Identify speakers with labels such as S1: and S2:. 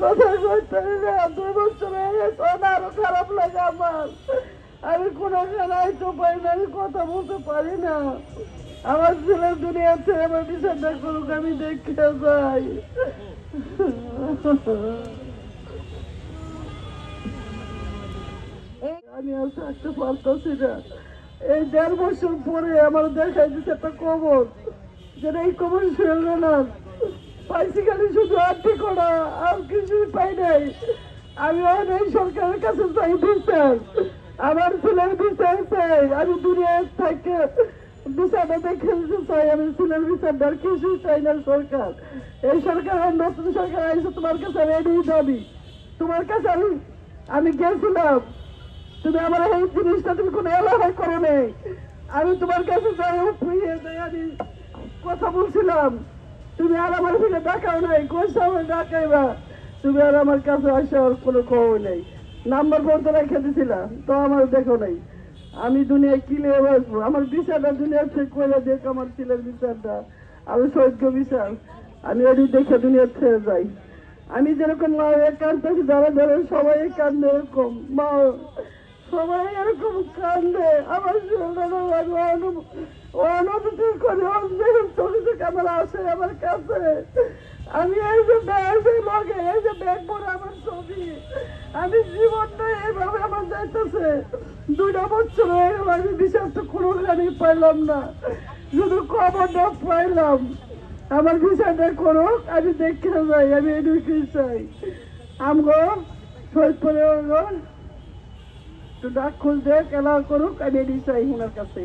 S1: কথা কইতে না 2 বছর হয়ে গেছে, আরো খারাপ লাগে আমার। আমি কোনো জায়গায় তো পাই না, আমি কথা বলতে পারি না। আমার ছেলে দুনিয়াতে আমার বিচারটা করুক, আমি দেখতে যাই। আমি আর থাকতে পারতেছি না। এই 1.5 বছর পরে আমার দেখাই দিচ্ছে একটা কবর, যেটা এই কবর ফেলবে না। পাইছি খালি শুধু আটটি করা, আর কিছুই পাই নাই। আমি অনেক সরকারের কাছে চাই বিচার, আমার ছেলের বিচার চাই। আমি দুনিয়ায় থেকে বিচারটা দেখে চাই, আমি ছেলের বিচারটা আর কিছুই চাই না। সরকার, এই সরকার নতুন সরকার আইসে, তোমার কাছে আমি এড়িয়ে যাবি। তোমার কাছে আমি গেছিলাম, তুমি আমার এই জিনিসটা তুমি কোনো এলাকায় করো নেই। আমি তোমার কাছে যাই, আমি কথা বলছিলাম, তুমি আর আমার ফিরে ডাকাও নাই। কোন সময় ডাকাইবা, তুমি আর আমার কাছে আসার কোনো খবর নেই। নাম্বার পর্যন্ত রেখে দিছিলাম, তো আমার দেখো নাই। আমি দুনিয়ায় কি নিয়ে বসবো? আমার বিচারটা দুনিয়ার থেকে করে দেখ, আমার ছেলের বিচারটা। আমি সৈক্য বিচার, আমি এটি দেখে দুনিয়ার ছেড়ে যাই। আমি যেরকম মা কান্দতেছি, ধরে ধরে সবাই কান্দে এরকম, মা সবাই এরকম কান্দে। আমার অনুভূতি করে চোখে ক্যামেরা আসে আমার কাছে। আমি এই যে ব্যাগ লগে, এই যে ব্যাগ পরে আমার ছবি, আমি জীবনটা এইভাবে আমার যাইতেছে। 2 বছর হয়ে গেল, আমি বিচার তো কোনো গাড়ি পাইলাম না, শুধু খবরটা পাইলাম। আমার বিচারটা করুক, আমি দেখতে যাই, আমি এদিকে চাই। আমগো শহীদ পরে একটু ডাক খুঁজতে খেলা করুক, আমি এদিকে চাই ওনার কাছে।